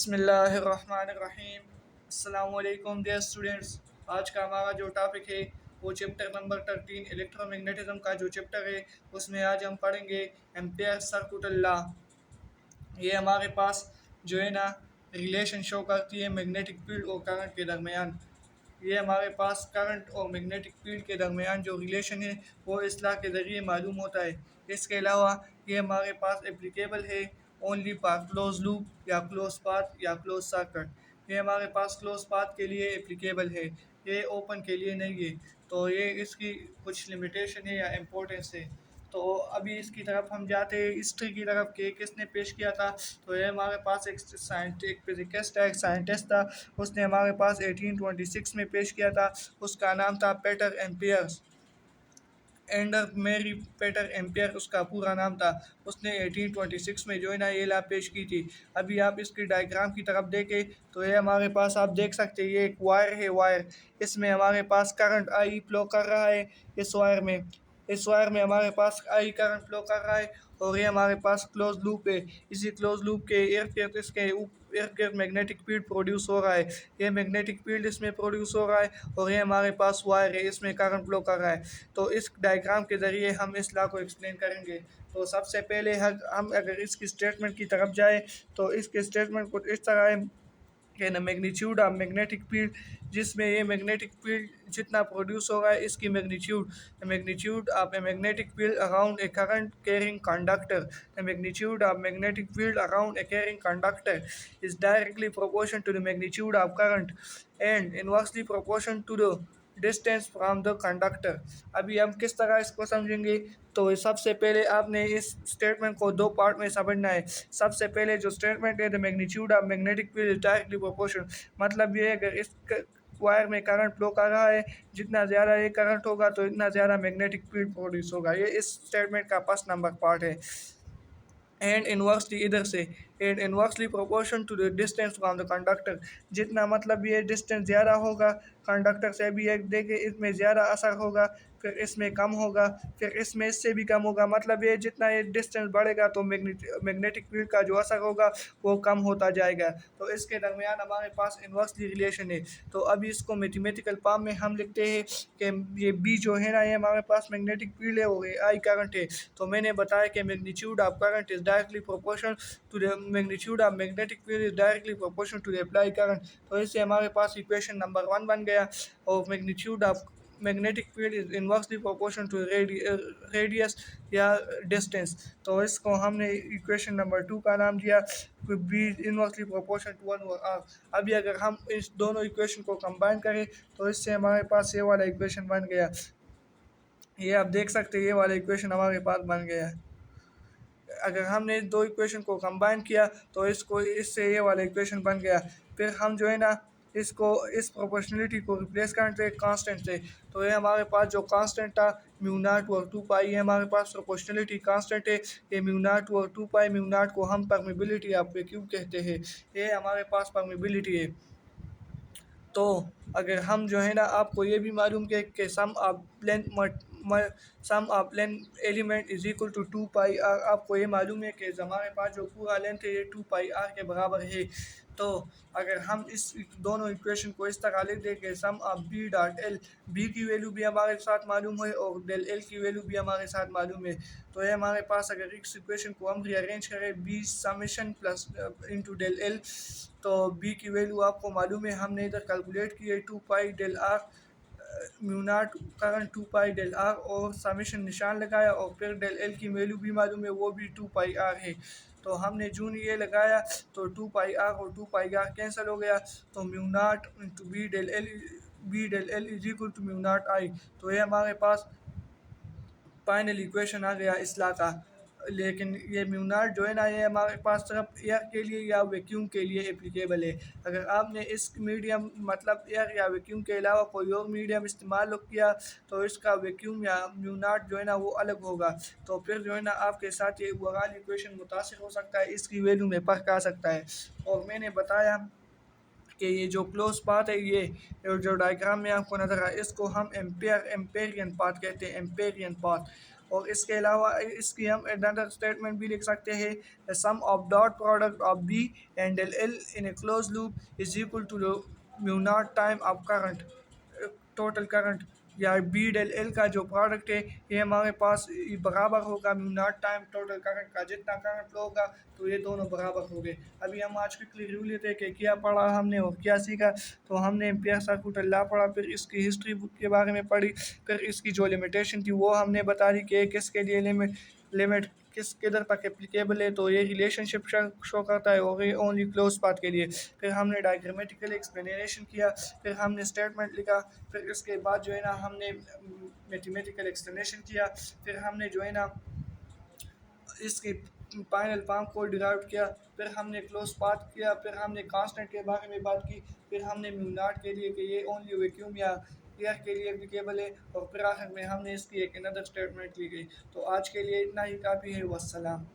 बिस्मिल्लाहिर्रहमानिर्रहीम। अस्सलाम वालेकुम डियर स्टूडेंट्स। आज का हमारा जो टॉपिक है वो चैप्टर नंबर 13 इलेक्ट्रोमैग्नेटिज्म का जो चैप्टर है उसमें आज हम पढ़ेंगे एम्पेयर सर्किट लॉ। ये हमारे पास जो है ना रिलेशन शो करती है मैग्नेटिक फील्ड और करंट के दरमियान। ये हमारे पास करंट और मैग्नेटिक फील्ड के दरमियान जो रिलेशन है वो इस लॉ के ज़रिए मालूम होता है। इसके अलावा ये हमारे पास एप्लीकेबल है ओनली फॉर क्लोज लूप या क्लोज पाथ या क्लोज सर्किट। ये हमारे पास क्लोज पाथ के लिए एप्लीकेबल है, ये ओपन के लिए नहीं है। तो ये इसकी कुछ लिमिटेशन है या इम्पोर्टेंस है। तो अभी इसकी तरफ हम जाते हैं हिस्ट्री की तरफ कि किसने पेश किया था। तो ये हमारे पास एक फिजिकिस्ट है, एक साइंटिस्ट था। उसने हमारे पास 1826 में पेश किया था। उसका नाम था पीटर एम्पियर्स। एंडर मेरी पीटर एम्पियर उसका पूरा नाम था। उसने 1826 में जो है ना ये लॉ पेश की थी। अभी आप इसकी डायग्राम की तरफ देखें तो ये हमारे पास आप देख सकते हैं ये एक वायर है। वायर इसमें हमारे पास करंट आई फ्लो कर रहा है। इस वायर में हमारे पास आई करंट फ्लो कर रहा है और ये हमारे पास क्लोज लूप है। इसी क्लोज लूप के इर्द गिर्द इसके इर्द गिर्द मैग्नेटिक फील्ड प्रोड्यूस हो रहा है। ये मैग्नेटिक फील्ड इसमें प्रोड्यूस हो रहा है और ये हमारे पास वायर है, इसमें करंट फ्लो कर रहा है। तो इस डायग्राम के ज़रिए हम इस लॉ को एक्सप्लेन करेंगे। तो सबसे पहले हम अगर इसकी स्टेटमेंट की तरफ जाए तो इसके स्टेटमेंट कुछ इस तरह है कि न मैग्नीट्यूड ऑफ मैग्नेटिक फील्ड, जिसमें ये मैग्नेटिक फील्ड जितना प्रोड्यूस हो रहा है इसकी magnitude of a magnetic field around a current carrying conductor, the magnitude of magnetic field around a carrying conductor is directly proportion to the magnitude of current and inversely proportion to the distance from the conductor. अभी हम किस तरह इसको समझेंगे। तो सबसे पहले आपने इस स्टेटमेंट को दो पार्ट में समझना है। सबसे पहले जो स्टेटमेंट है the magnitude of magnetic field is directly proportional, मतलब ये अगर इस वायर में करंट फ्लो कर रहा है, जितना ज़्यादा ये करंट होगा तो इतना ज़्यादा मैग्नेटिक फील्ड प्रोड्यूस होगा। ये इस स्टेटमेंट का फर्स्ट नंबर पार्ट है। एंड इन्वर्सली इधर से and inversely proportion to the distance from the conductor, जितना मतलब ये डिस्टेंस ज़्यादा होगा कंडक्टर से भी एक देखे इसमें ज़्यादा असर होगा, फिर इसमें कम होगा, फिर इसमें इससे भी कम होगा। मतलब ये जितना ये डिस्टेंस बढ़ेगा तो मैग्नेटिक फील्ड का जो असर होगा वो कम होता जाएगा। तो इसके दरमियान हमारे पास इन्वर्सली रिलेशन है। तो अभी इसको मैथमेटिकल फॉर्म में हम लिखते हैं कि ये बी जो है ना ये हमारे पास मैग्नेटिक फील्ड है और ये आई करंट है। तो मैंने बताया कि magnitude of current is directly proportional to the magnitude of magnetic field is directly proportional to the apply current. तो इससे हमारे पास इक्वेशन नंबर 1 बन गया। और magnitude of magnetic field is inversely proportional to radius या डिस्टेंस। तो इसको हमने इक्वेशन नंबर 2 का नाम दिया, be inversely proportional to 1/r। अभी अगर हम इस दोनों इक्वेशन को कंबाइन करें तो इससे हमारे पास ये वाला इक्वेशन बन गया। ये आप देख सकते हैं ये वाला इक्वेशन हमारे पास बन गया। अगर हमने इस दो इक्वेशन को कंबाइन किया तो इसको इससे ये वाला इक्वेशन बन गया। फिर हम जो है ना इसको इस प्रोपोर्शनलिटी को रिप्लेस करते हैं कांस्टेंट से। तो ये हमारे पास जो कांस्टेंट था म्यू नॉट और 2 पाई, ये हमारे पास प्रोपोर्शनलिटी कांस्टेंट है। ये म्यू नॉट और 2 पाई, म्यू नॉट को हम परमिबिलिटी ऑफ वैक्यूम कहते हैं। ये हमारे पास परमिबिलिटी है। तो अगर हम जो है ना आपको ये भी मालूम कि sum of length element is equal to 2 pi R, आपको ये मालूम है कि हमारे पास जो पूरा लेंथ है ये 2 पाई आर के बराबर है। तो अगर हम इस दोनों इक्वेशन को इस तरह लिख दें कि sum of B dot L, B की वैल्यू भी हमारे साथ मालूम है और डेल एल की वैल्यू भी हमारे साथ मालूम है। तो ये हमारे पास अगर इस इक्वेशन को हम रीअरेंज करें B summation plus into del l, तो बी की वैल्यू आपको मालूम है, हमने इधर कैलकुलेट की है 2 pi del r mu naught current 2 pi del r और समेशन निशान लगाया और फिर डेल एल की वैल्यू भी मालूम है वो भी 2 पाई आर है। तो हमने जून ये लगाया तो 2 पाई आर और 2 पाई आर कैंसिल हो गया। तो mu naught into B del L is equal to mu naught I. तो ये हमारे पास फाइनल इक्वेशन आ गया इस लॉ का। लेकिन ये म्यू नॉट जो है ना ये हमारे पास सिर्फ एयर के लिए या वैक्यूम के लिए एप्लीकेबल है। अगर आपने इस मीडियम मतलब एयर या वैक्यूम के अलावा कोई और मीडियम इस्तेमाल किया तो इसका वैक्यूम या म्यू नॉट जो है ना वो अलग होगा। तो फिर जो है ना आपके साथ ये ओवरऑल इक्वेशन मुतासिर हो सकता है, इसकी वैल्यू में फ़र्क आ सकता है। और मैंने बताया कि ये जो क्लोज पाथ है ये जो डायग्राम में आपको नज़र आए इसको हम एम्पेरियन पाथ कहते हैं, एम्पेरियन पाथ। और इसके अलावा इसकी हम अनदर स्टेटमेंट भी लिख सकते हैं, the sum of dot product of B and l l in a close loop is equal to mu naught time of current, total current या बी डेल एल का जो प्रोडक्ट है ये हमारे पास बराबर होगा mu naught time total current का, जितना करंट फ्लो होगा तो ये दोनों बराबर हो गए। अभी हम आज क्विकली रिव्यू लेते हैं कि क्या पढ़ा हमने और क्या सीखा। तो हमने एम्पियर सर्किट लॉ पढ़ा, फिर इसकी हिस्ट्री के बारे में पढ़ी, फिर इसकी जो लिमिटेशन थी वो हमने बता दी कि किसके लिए लिमिट किस किधर तक एप्लीकेबल है, तो ये रिलेशनशिप शो करता है और ये ओनली क्लोज पाथ के लिए। फिर हमने डायग्रामेटिकली एक्सप्लेनेशन किया, फिर हमने स्टेटमेंट लिखा, फिर इसके बाद जो है ना हमने मैथमेटिकल एक्सप्लेनेशन किया, फिर हमने जो है ना इसकी फाइनल फॉर्म को डिराइव किया, फिर हमने क्लोज पाथ किया, फिर हमने कांस्टेंट के बारे में बात की, फिर हमने म्यू नॉट के लिए कि ये ओनली वैक्यूम या एयर के लिए एप्लीकेबल है, और फिर आखिर में हमने इसकी एक अनदर स्टेटमेंट ली गई। तो आज के लिए इतना ही काफ़ी है। वस्सलाम।